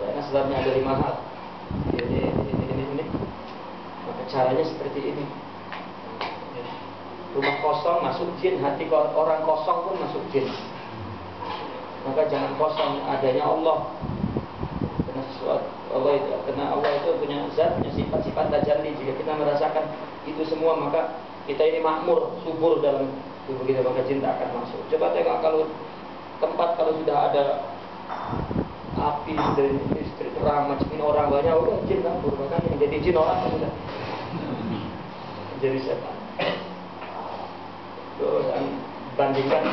Karena sebabnya ada 5 hal. Ini. Maka caranya seperti ini. Rumah kosong masuk jin, hati orang kosong pun masuk jin. Maka jangan kosong adanya Allah. Karena Allah itu punya zat, punya sifat-sifat tajalli. Jika kita merasakan itu semua, maka kita ini makmur, subur dalam tubuh kita, maka jin tak akan masuk. Coba tengok kalau tempat kalau sudah ada api dari listrik terang macam ini, orang banyak, udah jin kabur. Bahkan yang jadi jin orang sudah jadi setan. Dan bandingkan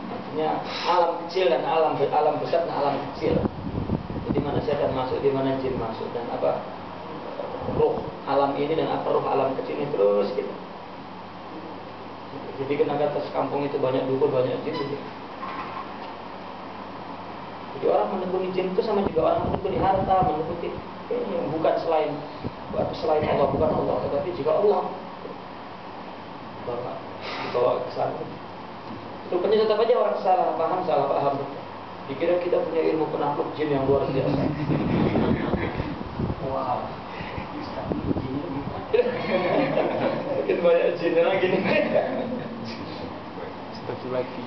artinya alam kecil dan alam besar dan alam kecil. Di mana setan masuk, di mana jin masuk, dan apa ruh alam ini dan apa ruh alam kecil ini terus gitu. Jadi kenapa atas kampung itu banyak dukun, banyak jin gitu. Jadi orang menekuni jin itu sama juga orang menekuni harta, menekuni yang bukan selain Allah, bukan Allah, tetapi juga Allah dibawa ke sana. Rupanya tetap aja orang salah paham. Dikira kita punya ilmu penakluk jin yang luar biasa. Wow. Mungkin banyak jin lagi nih. Satu lagi.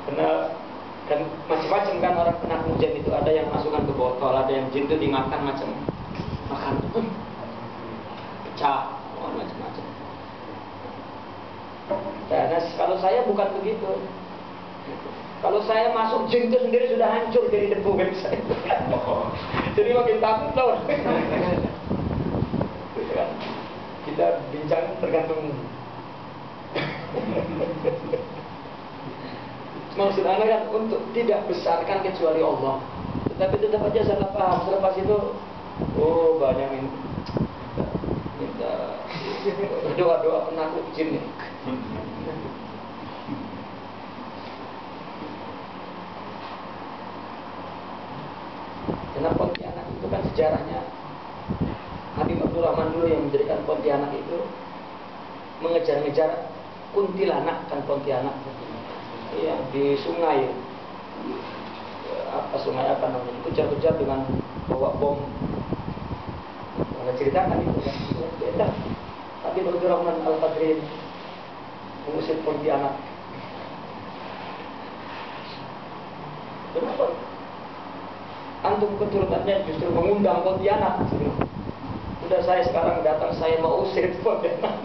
Karena kan macam-macam kan orang penakluk jin itu, ada yang masukkan ke botol, ada yang jin itu dimakan macam makan pecah, macam-macam. Karena kalau saya bukan begitu. Kalau saya masuk jin itu sendiri sudah hancur jadi debu kan saya. Jadi makin takut loh. Kita bincang tergantung. Maksud anda kan untuk tidak besarkan kecuali Allah. Tetapi tetap aja salah paham. Selepas itu, banyak minta berdoa-doa penakluk jin nih. Karena Pontianak itu kan sejarahnya Habib Abdul Rahman dulu yang mendirikan Pontianak itu mengejar-ngejar kuntilanak, kan Pontianak yang di sungai, sungai apa namanya, kejar-kejar dengan bawa bom. Ada ceritakan itu kan, beda. Habib Abdul Rahman Al-Badrin mengusir Pontianak. Kenapa? Antum keturunannya justru mengundang Pontianak. Udah saya sekarang datang, saya mau usir Pontianak.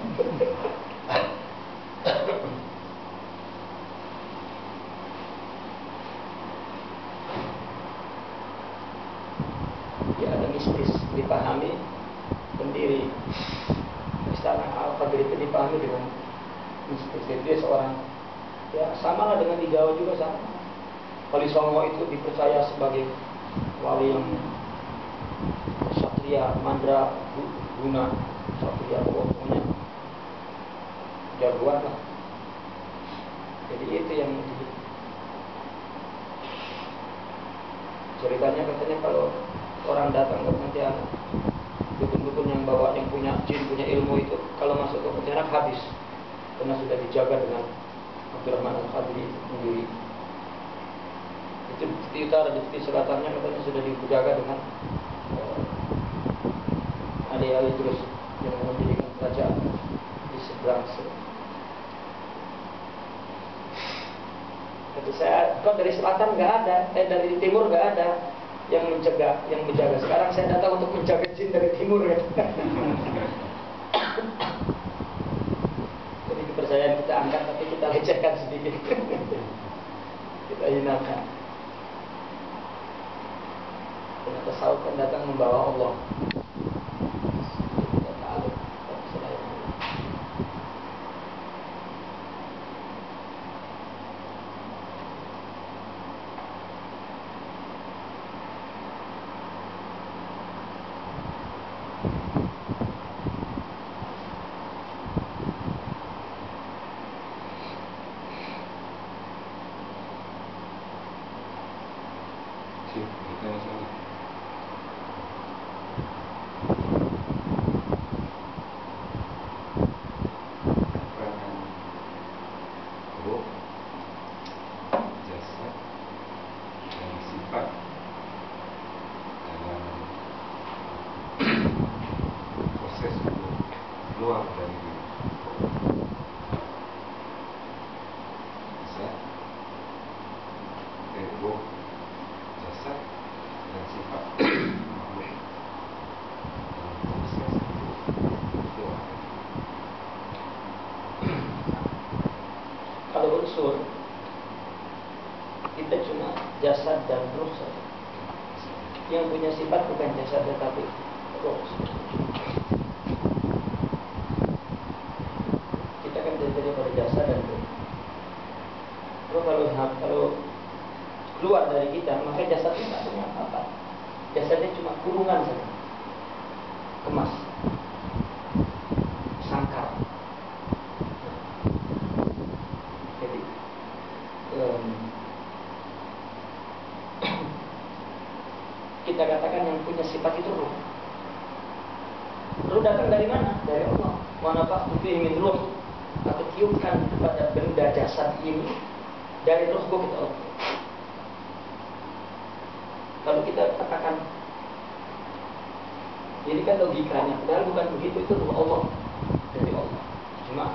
Ya ada mistis dipahami pendiri Istana Al-Qadr itu dipahami dengan mistis. Jadi dia seorang, ya samalah dengan di Jawa juga sama. Wali Songo itu dipercaya sebagai wali yang satria, mandra, guna, satria, pokoknya jagoan lah. Jadi itu yang ceritanya, katanya kalau orang datang ke Pontianak, dukun-dukun yang bawa, yang punya jin, punya ilmu itu, kalau masuk ke Pontianak habis, karena sudah dijaga dengan Abdurrahman Al-Qadri sendiri. Itu di utara, di selatannya katanya sudah dijaga dengan alih-alih terus yang mendirikan kerajaan di seberang. Kata saya, kok dari selatan nggak ada, dari timur nggak ada yang menjaga, Sekarang saya datang untuk menjaga jin dari timur ya. Jadi kepercayaan kita angkat, tapi kita lecehkan sedikit. Kita hinakan. Karena tasawuf kan datang membawa Allah. Kita takluk selain Allah. ruh, jasad, dan sifat. Kalau unsur kita cuma jasad dan ruh saja. Yang punya sifat bukan jasad tetapi ruh. Kita kan terdiri pada jasad dan ruh. Kalau keluar dari kita, maka jasadnya tidak punya apa-apa. Jasadnya cuma kurungan saja, kemas, sangkar. Jadi kita katakan yang punya sifat itu ruh. Ruh datang dari mana? Dari Allah. Wa nafakhtu fihi min ruh. Aku tiupkan kepada benda jasad ini dari ruhku, kita Allah. Kalau kita katakan ini kan logikanya, padahal bukan begitu, itu ruh Allah, dari Allah. Cuma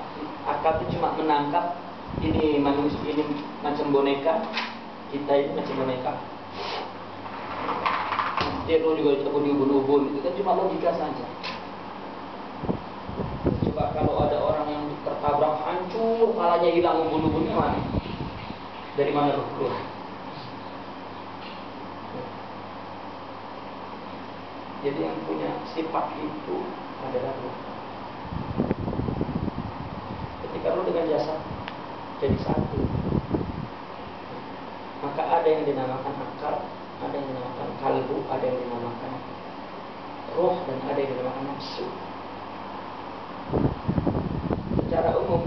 akal itu cuma menangkap ini manusia, ini macam boneka, kita ini macam boneka. Dia ruh juga disebut ubun-ubun, itu kan cuma logika saja. Coba kalau ada orang yang tertabrak hancur, kepalanya hilang, ubun-ubunnya mana? Dari mana ruh keluar? Jadi yang punya sifat itu adalah ruh. Ketika ruh dengan jasad jadi satu, maka ada yang dinamakan akal, ada yang dinamakan kalbu, ada yang dinamakan roh, dan ada yang dinamakan nafsu. Secara umum,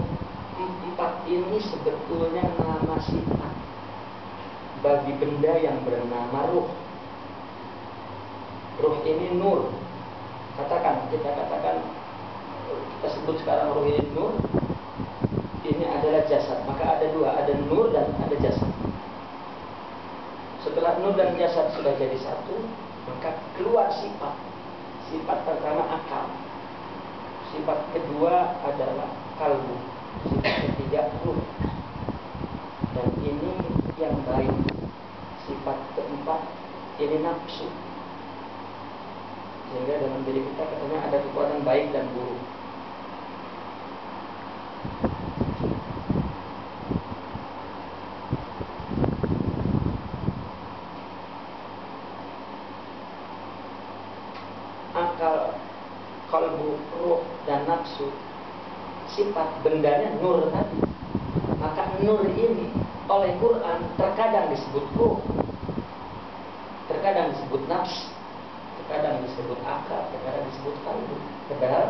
empat ini sebetulnya nama sifat bagi benda yang bernama ruh. Ruh ini nur. Kita katakan, kita sebut sekarang ruh ini nur. Ini adalah jasad. Maka ada dua, ada nur dan ada jasad. Setelah nur dan jasad sudah jadi satu, maka keluar sifat. Sifat pertama akal. Sifat kedua adalah kalbu. Sifat ketiga ruh. Dan ini yang baik. Sifat keempat ini nafsu. Sehingga dalam diri kita katanya ada kekuatan baik dan buruk. Akal, kalbu, ruh, dan nafsu, sifat bendanya nur tadi. Maka nur ini oleh Quran terkadang disebut ruh, terkadang disebut nafsu, terkadang disebut akal, terkadang disebut kalbu. Padahal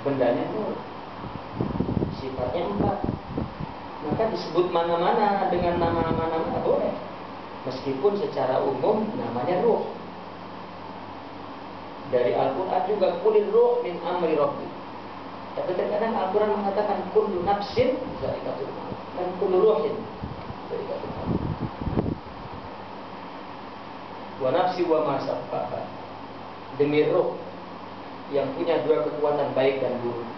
bendanya nur, sifatnya empat. Maka disebut mana-mana dengan nama-nama boleh, meskipun secara umum namanya ruh. Dari Al-Quran juga kulir ruh min amri rabbi. Tapi terkadang Al-Quran mengatakan kullu nafsin za'iqatul maut dan kullu ruhin za'iqatul maut. Wa nafsi wa ma saffaha, demi ruh yang punya dua kekuatan baik dan buruk.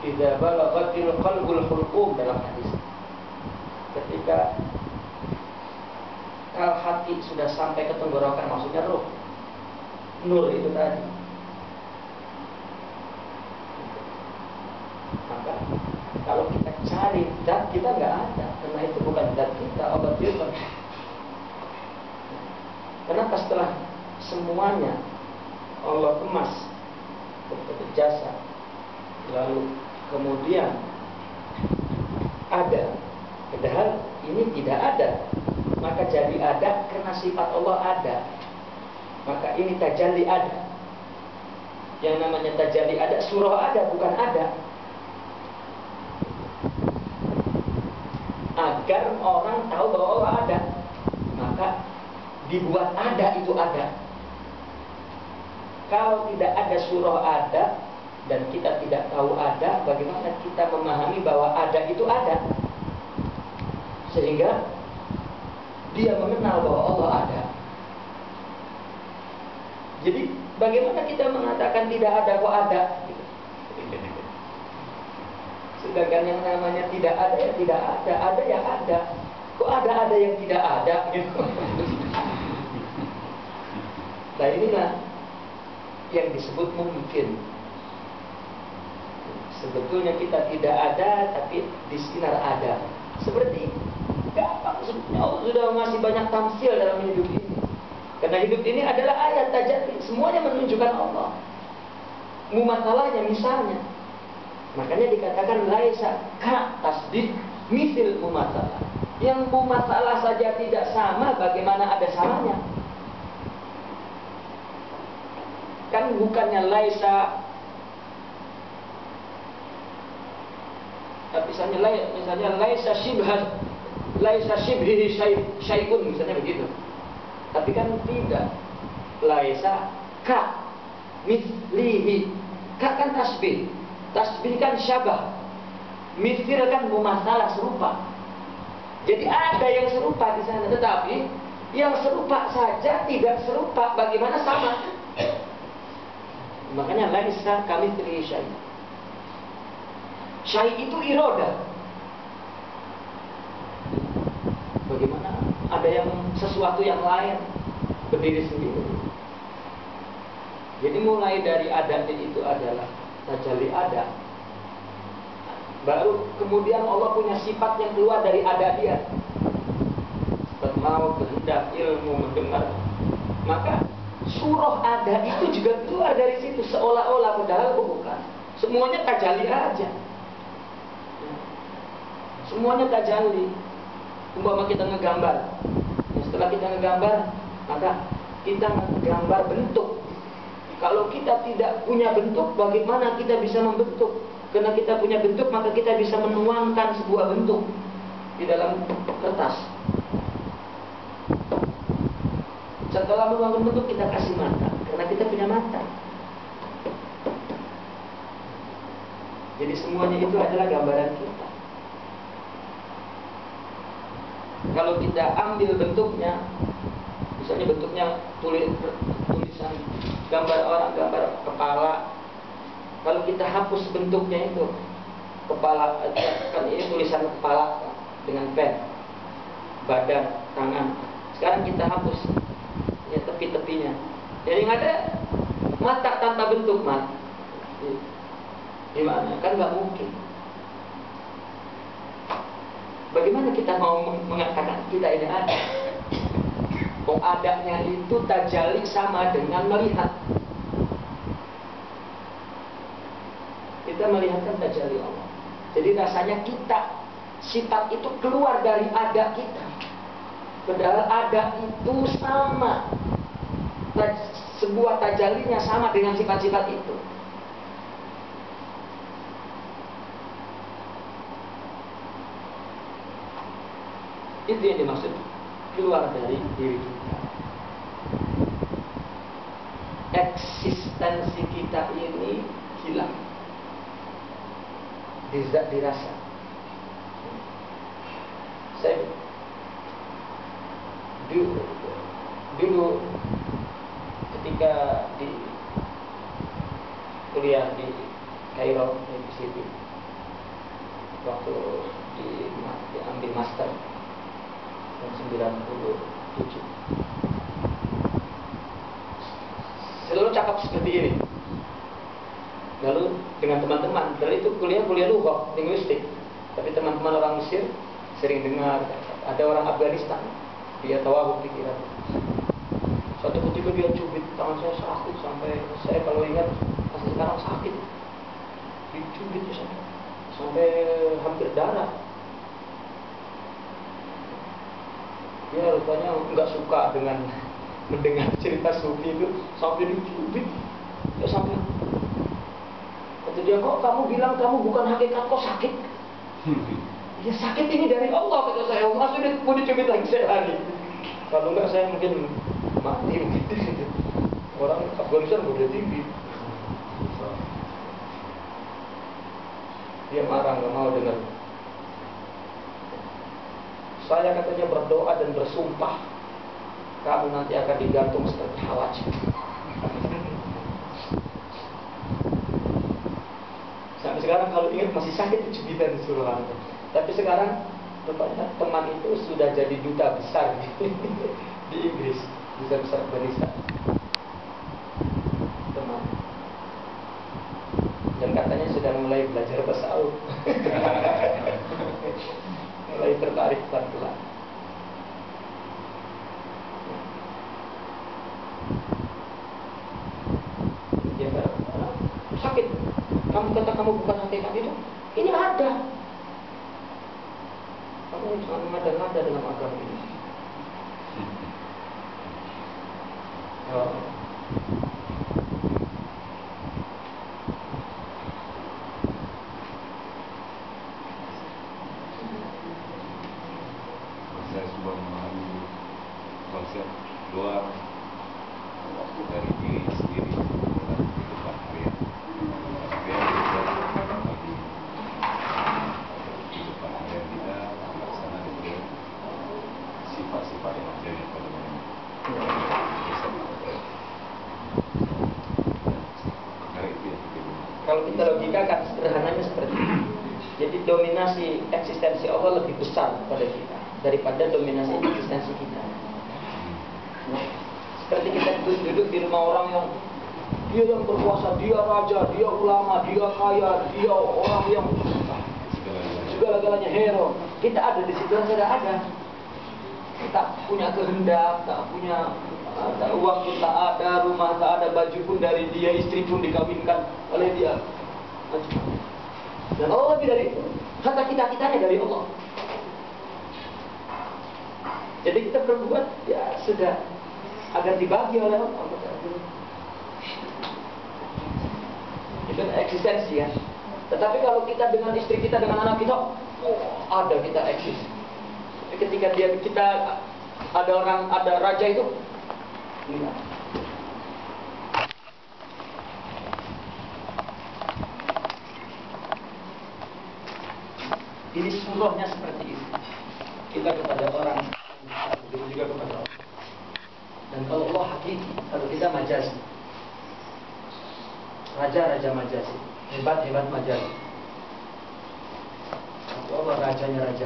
Idza balaghatil qalbul hulqum, dalam hadis, ketika hati sudah sampai ke tenggorokan, maksudnya ruh, nur itu tadi, maka kalau kita cari zat kita nggak ada, karena itu bukan zat kita, Allah firman. Kenapa setelah semuanya Allah kemas berbentuk jasa, lalu kemudian ada, padahal ini tidak ada, maka jadi ada karena sifat Allah ada. Maka ini tajalli ada. Yang namanya tajalli ada, surah ada, bukan ada. Agar orang tahu bahwa Allah ada, maka dibuat ada, itu ada. Kalau tidak ada surah ada dan kita tidak tahu ada, bagaimana kita memahami bahwa ada itu ada? Sehingga dia mengenal bahwa Allah ada. Jadi bagaimana kita mengatakan tidak ada kok ada? Sedangkan yang namanya tidak ada ya tidak ada yang ada. Kok ada yang tidak ada gitu. Nah inilah yang disebut mungkin. Sebetulnya kita tidak ada, tapi disinar ada. Seperti gampang sebetulnya Allah sudah masih banyak tamsil dalam hidup ini. Karena hidup ini adalah ayat tajalli, semuanya menunjukkan Allah. Mumasalahnya misalnya, makanya dikatakan laisa ka tasbih misil mumasalah. Yang mumasalah saja tidak sama, bagaimana ada samanya? Kan bukannya laisa, misalnya laisa shibhan, laisa shibhihi syai'un, misalnya begitu. Tapi kan tidak. Laisa ka mislihi. Ka kan tasbih. Tasbih kan syabah. Mislir kan mumasalah, serupa. Jadi ada yang serupa di sana, tetapi yang serupa saja tidak serupa, bagaimana sama? Makanya laisa kamitslihi syai'. Syai' itu iroda. Bagaimana ada yang sesuatu yang lain berdiri sendiri. Jadi mulai dari adanya itu adalah tajalli ada. Baru kemudian Allah punya sifat yang keluar dari ada dia. Sifat mau, kehendak, ilmu, mendengar. Maka surah ada itu juga keluar dari situ seolah-olah, padahal bukan. Semuanya tajalli aja. Semuanya tajalli. Umpama kita ngegambar. Setelah kita ngegambar, maka kita ngegambar bentuk. Kalau kita tidak punya bentuk, bagaimana kita bisa membentuk? Karena kita punya bentuk, maka kita bisa menuangkan sebuah bentuk di dalam kertas. Setelah menuangkan bentuk, kita kasih mata, karena kita punya mata. Jadi semuanya itu adalah gambaran kita. Kalau kita ambil bentuknya, misalnya bentuknya tulisan gambar orang, gambar kepala. Kalau kita hapus bentuknya itu, kepala kan ini tulisan kepala dengan pen, badan, tangan. Sekarang kita hapus ya tepi-tepinya. Jadi nggak ada mata tanpa bentuk, mat. Gimana? Kan nggak mungkin. Bagaimana kita mau mengatakan kita ini ada? Adanya itu tajalli sama dengan melihat. Kita melihatkan tajalli Allah. Jadi rasanya kita, sifat itu keluar dari ada kita. Padahal ada itu sama. Sebuah tajallinya sama dengan sifat-sifat itu. Itu yang dimaksud keluar dari diri kita. Eksistensi kita ini hilang, dirasa. Saya dulu ketika di kuliah di Kairo University, waktu diambil master tahun 97, selalu cakap seperti ini. Lalu dengan teman-teman, dan itu kuliah lughah, linguistik. Tapi teman-teman orang Mesir sering dengar, ada orang Afghanistan, dia tawabuk pikiran. Suatu ketika dia cubit tangan saya sakit sampai saya kalau ingat masih sekarang sakit. Dicubit sampai hampir darah. Dia rupanya nggak suka dengan mendengar cerita sufi itu sampai dicubit. Ya sampai kata dia, kok kamu bilang kamu bukan hakikat, kok sakit? Ya sakit ini dari Allah, kata saya. Maksudnya mau dicubit lagi saya lari. Kalau enggak saya mungkin mati begitu. Orang Afghanistan udah tinggi. Dia marah, nggak mau dengar. Saya katanya berdoa dan bersumpah, kamu nanti akan digantung seperti Hawaj. Sampai sekarang sekarang kalau ingat masih sakit jepitan disuruh hantar. Tapi sekarang rupanya teman itu sudah jadi duta besar di Inggris, duta besar barista. Teman. Dan katanya sudah mulai belajar tasawuf. Mulai tertarik pelan-pelan. Dia sakit. Kamu kata kamu bukan hakikat itu. Ini ada. Kamu jangan mengada-ngada dalam agama ini. Oh. Saya sudah memahami konsep luar waktu dari diri sendiri dalam kehidupan harian. Bagi kehidupan harian kita melaksanakan itu sifat-sifat yang ada pada diri. Kalau kita logikakan sederhananya seperti ini. Jadi dominasi eksistensi Allah lebih besar pada kita daripada dominasi eksistensi kita. Seperti kita duduk di rumah orang yang dia yang berkuasa, dia raja, dia ulama, dia kaya, dia orang yang segala-galanya hero. Kita ada di situ, tidak ada. Kita punya kehendak, tak punya uang pun tak ada, rumah tak ada, baju pun dari dia, istri pun dikawinkan oleh dia. Dan Allah lebih dari itu. Kata kita-kitanya dari Allah. Jadi kita berbuat ya sudah agar dibagi oleh Allah. Itu eksistensi ya. Tetapi kalau kita dengan istri kita, dengan anak kita, ada kita eksis. Ketika kita ada raja itu, lihat. Ini surahnya seperti itu. Kita kepada orang, begitu juga kepada Allah. Dan kalau Allah hakiki, kalau kita majazi. Raja-raja majazi, hebat-hebat majazi. Kalau Allah rajanya raja.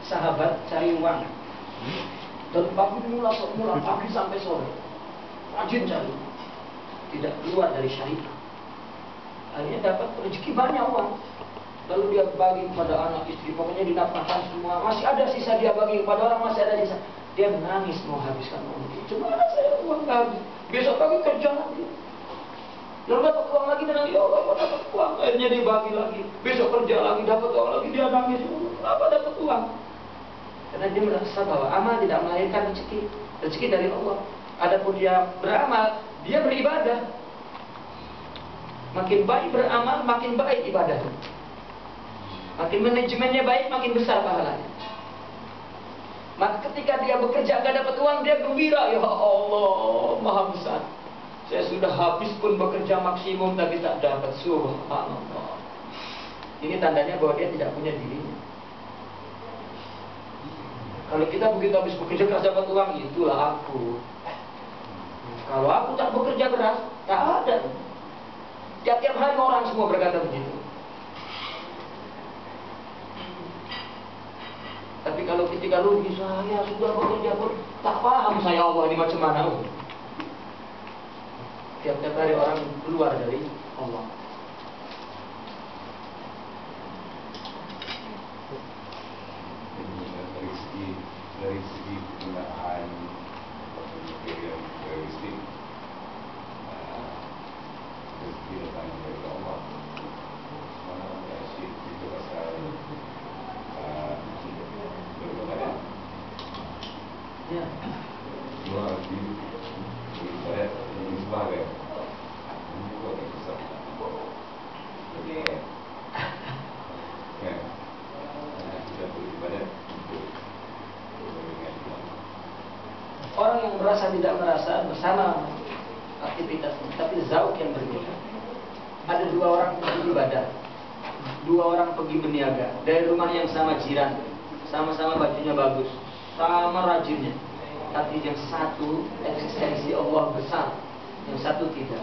Sahabat cari uang. Dan pagi mula pagi sampai sore. Rajin cari. Tidak keluar dari syariat. Akhirnya dapat rezeki banyak uang. Lalu dia bagi kepada anak istri, pokoknya dinafkahkan semua. Masih ada sisa dia bagi kepada orang, masih ada sisa. Dia menangis mau habiskan uang itu. Cuma ada saya uang habis. Besok pagi kerja lagi. Lalu dapat uang lagi dan ya Allah kok dapat uang. Akhirnya dia bagi lagi. Besok kerja lagi dapat uang lagi, dia nangis. Kenapa dapat uang? Karena dia merasa bahwa amal tidak melahirkan rezeki. Rezeki dari Allah. Adapun dia beramal, dia beribadah. Makin baik beramal, makin baik ibadah. Makin manajemennya baik, makin besar pahalanya. Maka ketika dia bekerja gak dapat uang, dia gembira. Ya Allah, maha besar. Saya sudah habis pun bekerja maksimum, tapi tak dapat. Subhanallah. Ini tandanya bahwa dia tidak punya dirinya. Kalau kita begitu habis bekerja keras dapat uang, itulah aku. Kalau aku tak bekerja keras, tak ada. Tiap-tiap hari orang semua berkata begitu. Tapi kalau ketika rugi, saya sudah bekerja pun tak paham saya Allah ini macam mana. Tiap-tiap hari orang keluar dari Allah. Dari segi penggunaan material realistik, rezeki datang dari Allah. Mana asyik itu pasal beribadah. Ya. Semua beribadah ini sebagai ini buat besar. Jadi, ya, kita beribadah untuk orang yang merasa tidak merasa bersama aktivitasnya, tapi zauk yang berbeda. Ada dua orang pergi ibadah, dua orang pergi berniaga dari rumah yang sama jiran, sama-sama bajunya bagus, sama rajinnya. Tapi yang satu eksistensi Allah besar, yang satu tidak.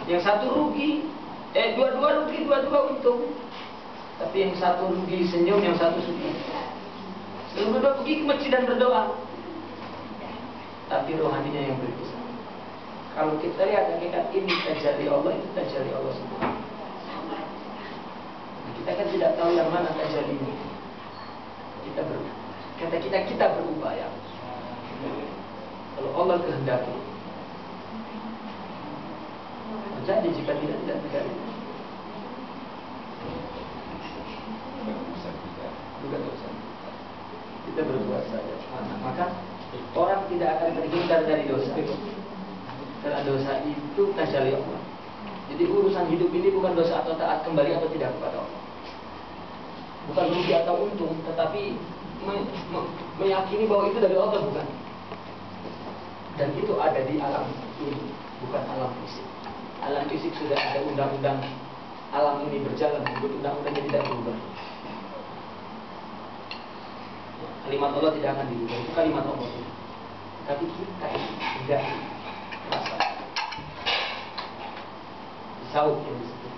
Yang satu rugi, dua-dua rugi, dua-dua untung. Tapi yang satu rugi senyum, yang satu sedih. Sebelum berdua pergi ke masjid dan berdoa, tapi rohaninya yang berpisah. Kalau kita lihat hakikat ini tajalli Allah, itu tajalli Allah semua. Kita kan tidak tahu yang mana tajalli ini. Kita berupaya. Kalau Allah kehendaki, jadi jika tidak terjadi. Bukan dosa. Kita berbuat saja. Maka orang tidak akan terhindar dari dosa. Karena dosa itu tajalli Allah. Jadi urusan hidup ini bukan dosa atau taat kembali atau tidak kepada Allah. Bukan rugi atau untung, tetapi meyakini bahwa itu dari Allah, bukan. Dan itu ada di alam ini, bukan alam fisik. Alam fisik sudah ada undang-undang alam ini berjalan, undang-undangnya tidak berubah. Kalimat Allah tidak akan diubah, itu kalimat Allah. Tapi kita tidak rasa. Saud yang disebut.